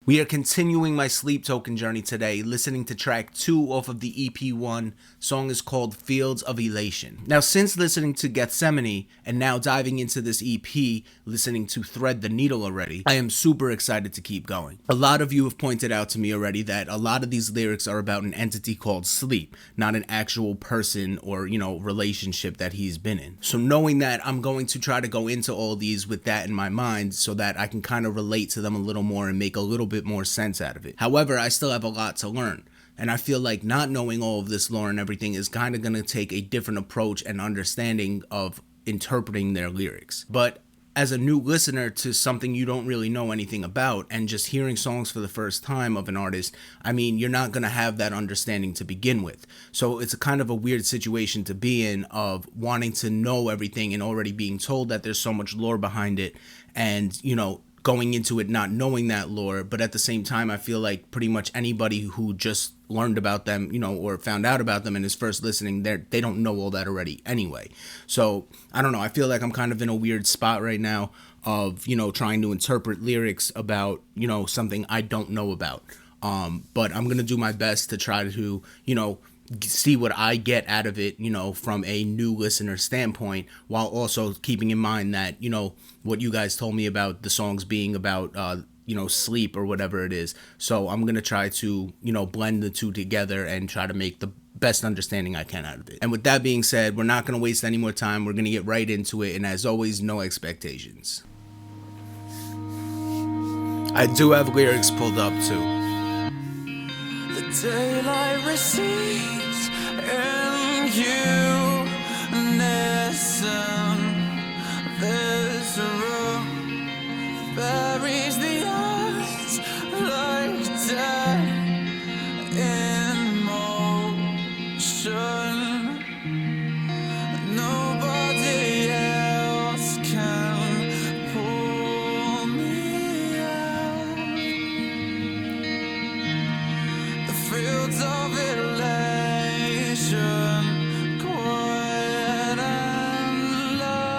We are continuing my sleep token journey today, listening to track 2 off of the EP1. Song is called Fields of Elation. Now, since listening to Gethsemane and now diving into this EP, listening to Thread the Needle already, I am super excited to keep going. A lot of you have pointed out to me already that a lot of these lyrics are about an entity called sleep, not an actual person or, relationship that he's been in. So knowing that, I'm going to try to go into all these with that in my mind so that I can kind of relate to them a little more and make a little bit more sense out of it. However, I still have a lot to learn. And I feel like not knowing all of this lore and everything is kind of going to take a different approach and understanding of interpreting their lyrics. But as a new listener to something you don't really know anything about and just hearing songs for the first time of an artist, I mean, you're not going to have that understanding to begin with. So it's a kind of a weird situation to be in of wanting to know everything and already being told that there's so much lore behind it and, going into it not knowing that lore. But at the same time, I feel like pretty much anybody who just learned about them, or found out about them in his first listening, they don't know all that already anyway. So I don't know. I feel like I'm kind of in a weird spot right now of, trying to interpret lyrics about, something I don't know about. But I'm going to do my best to try to, see what I get out of it, from a new listener standpoint, while also keeping in mind that, what you guys told me about the songs being about, sleep or whatever it is. So I'm going to try to, blend the two together and try to make the best understanding I can out of it. And with that being said, we're not going to waste any more time. We're going to get right into it. And as always, no expectations. I do have lyrics pulled up too. The daylight recedes and you listen. This room buries the eyes like dead in motion. Nobody else can pull me out. The fields of elation, quiet and lonely.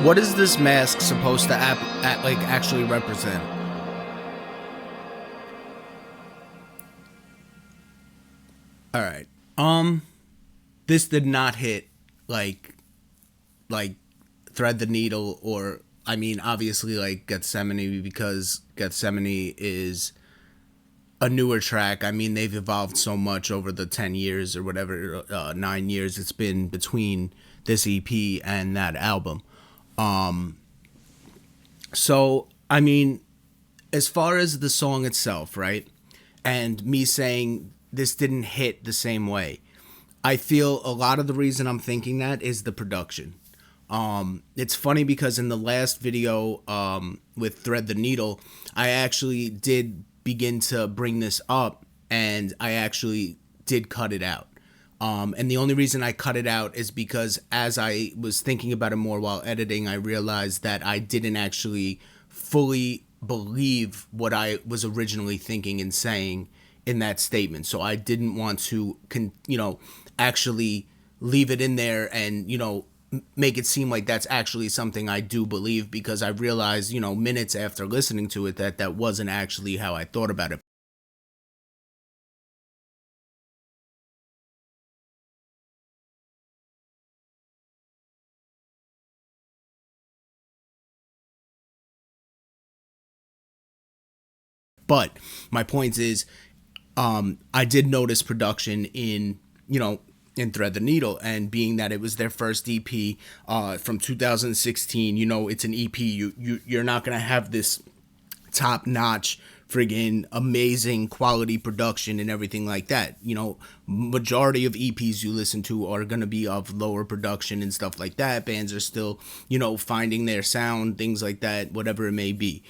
What is this mask supposed to like actually represent? All right. This did not hit like like thread the needle, or I mean obviously like Gethsemane, because Gethsemane is a newer track. I mean, they've evolved so much over the 10 years or whatever, 9 years it's been between this EP and that album. So, I mean, as far as the song itself, right? And me saying this didn't hit the same way, I feel a lot of the reason I'm thinking that is the production. It's funny because in the last video with Thread the Needle, I actually did begin to bring this up, and I actually did cut it out. And the only reason I cut it out is because as I was thinking about it more while editing, I realized that I didn't actually fully believe what I was originally thinking and saying in that statement. So I didn't want to, actually leave it in there and, make it seem like that's actually something I do believe, because I realized, minutes after listening to it, that that wasn't actually how I thought about it. But my point is, I did notice production in, in Thread the Needle, and being that it was their first EP from 2016, it's an EP. You're not gonna have this top notch friggin' amazing quality production and everything like that. Majority of EPs you listen to are gonna be of lower production and stuff like that. Bands are still, finding their sound, things like that, whatever it may be.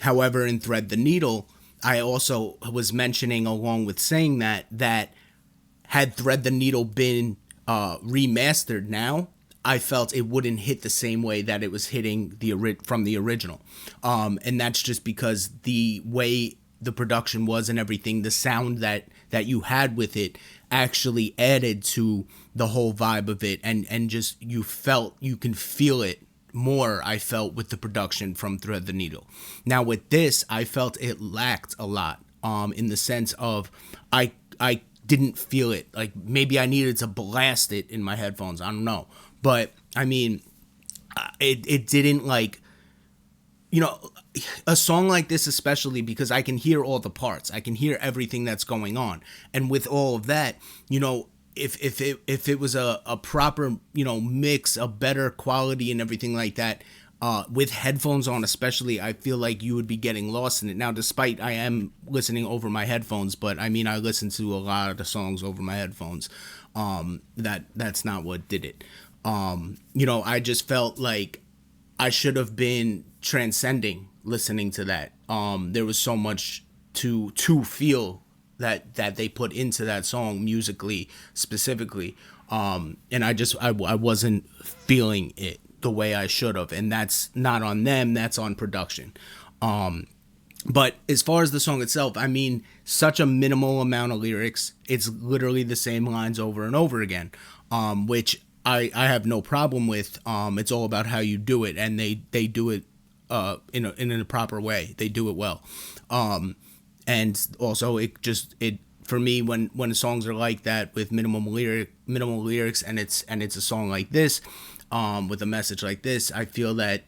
However, in Thread the Needle, I also was mentioning, along with saying that had Thread the Needle been remastered now, I felt it wouldn't hit the same way that it was hitting from the original. And that's just because the way the production was and everything, the sound that you had with it actually added to the whole vibe of it, and just you can feel it more. I felt with the production from Thread the Needle. Now with this, I felt it lacked a lot, in the sense of I didn't feel it. Like, maybe I needed to blast it in my headphones, I don't know, but I mean, it didn't, like, a song like this, especially because I can hear all the parts, I can hear everything that's going on, and with all of that, if it was a proper, mix, a better quality and everything like that, with headphones on especially, I feel like you would be getting lost in it. Now, despite I am listening over my headphones, but I mean, I listen to a lot of the songs over my headphones. That's not what did it. I just felt like I should have been transcending listening to that. There was so much to feel that they put into that song musically, specifically, and I wasn't feeling it the way I should have, and that's not on them, that's on production. But as far as the song itself, I mean, such a minimal amount of lyrics. It's literally the same lines over and over again, which I have no problem with. It's all about how you do it, and they do it in a proper way. They do it well. And also it for me, when songs are like that with minimal lyrics, and it's a song like this, with a message like this, I feel that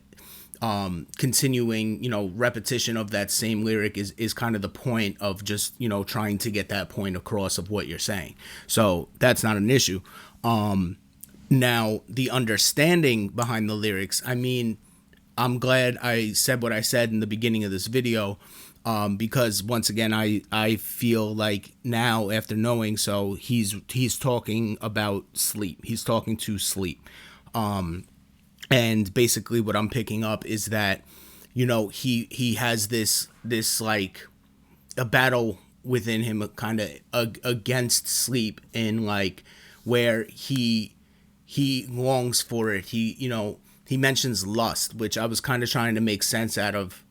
continuing, repetition of that same lyric is kind of the point of just, trying to get that point across of what you're saying. So that's not an issue. Now, the understanding behind the lyrics, I mean, I'm glad I said what I said in the beginning of this video, because once again, I feel like now after knowing, so he's talking about sleep. He's talking to sleep. And basically what I'm picking up is that, he has this like a battle within him, kind of against sleep, and like where he longs for it. He mentions lust, which I was kind of trying to make sense out of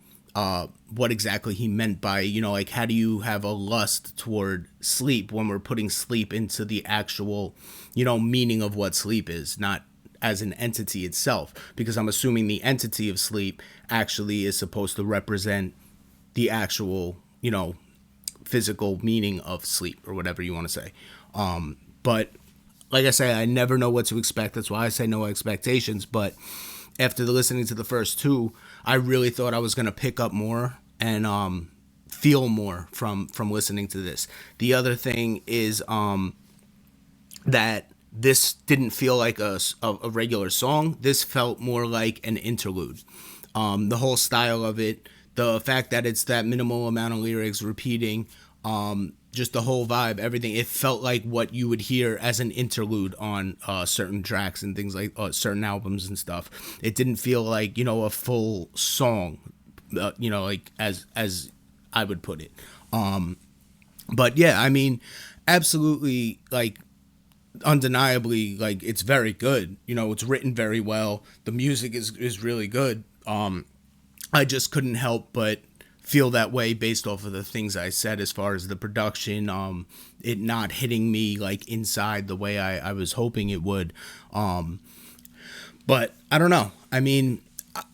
what exactly he meant by, like, how do you have a lust toward sleep when we're putting sleep into the actual, meaning of what sleep is, not as an entity itself, because I'm assuming the entity of sleep actually is supposed to represent the actual, physical meaning of sleep, or whatever you want to say. But like I say, I never know what to expect. That's why I say no expectations. But after listening to the first two, I really thought I was going to pick up more and feel more from listening to this. The other thing is that this didn't feel like a regular song. This felt more like an interlude. The whole style of it, the fact that it's that minimal amount of lyrics repeating, just the whole vibe, everything, it felt like what you would hear as an interlude on certain tracks and things, like certain albums and stuff. It didn't feel like, a full song, like as I would put it. But yeah, I mean, absolutely, like, undeniably, like, it's very good. It's written very well. The music is really good. I just couldn't help but feel that way based off of the things I said as far as the production, it not hitting me like inside the way I was hoping it would. But I don't know. I mean,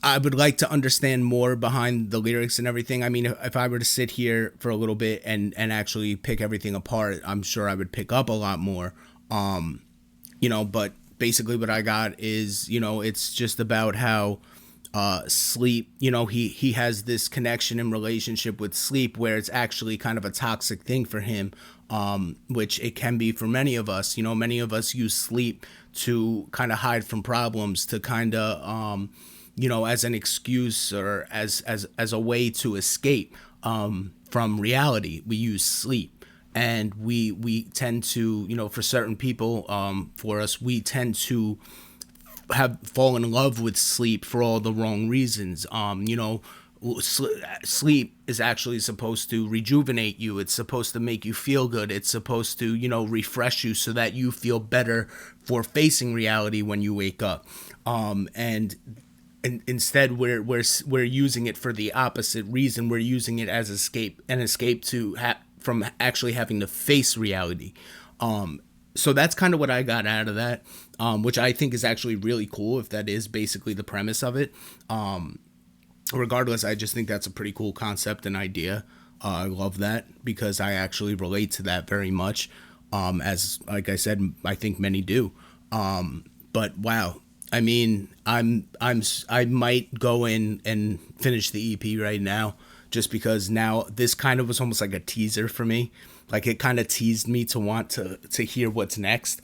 I would like to understand more behind the lyrics and everything. I mean, if I were to sit here for a little bit and actually pick everything apart, I'm sure I would pick up a lot more. But basically what I got is, it's just about how sleep, he has this connection and relationship with sleep where it's actually kind of a toxic thing for him, which it can be for many of us. Many of us use sleep to kind of hide from problems, to kind of, as an excuse, or as a way to escape from reality. We use sleep. And we tend to, for certain people, for us, we tend to have fallen in love with sleep for all the wrong reasons. Sleep is actually supposed to rejuvenate you. It's supposed to make you feel good. It's supposed to, refresh you so that you feel better for facing reality when you wake up. And instead, we're using it for the opposite reason. We're using it as an escape to from actually having to face reality. So that's kind of what I got out of that, which I think is actually really cool if that is basically the premise of it. Regardless, I just think that's a pretty cool concept and idea. I love that because I actually relate to that very much. As like I said, I think many do. But wow, I mean, I might go in and finish the EP right now, just because now this kind of was almost like a teaser for me. Like, it kind of teased me to want to hear what's next.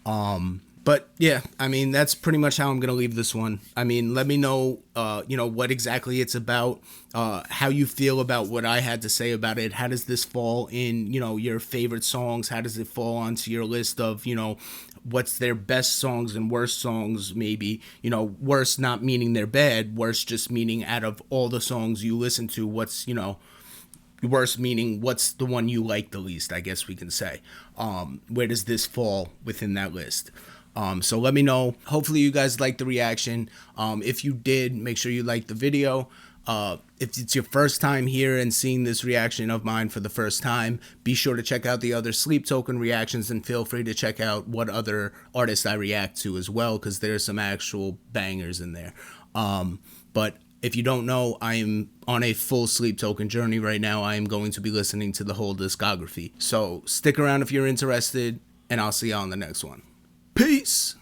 But yeah, I mean, that's pretty much how I'm going to leave this one. I mean, let me know, what exactly it's about, how you feel about what I had to say about it. How does this fall in, your favorite songs? How does it fall onto your list of, what's their best songs and worst songs, maybe? Worst not meaning they're bad, worst just meaning out of all the songs you listen to, what's, worst meaning what's the one you like the least, I guess we can say. Where does this fall within that list? So let me know. Hopefully you guys liked the reaction. If you did, make sure you like the video. If it's your first time here and seeing this reaction of mine for the first time, be sure to check out the other Sleep Token reactions, and feel free to check out what other artists I react to as well, because there's some actual bangers in there. But if you don't know, I am on a full Sleep Token journey right now. I am going to be listening to the whole discography. So stick around if you're interested, and I'll see you on the next one. Peace!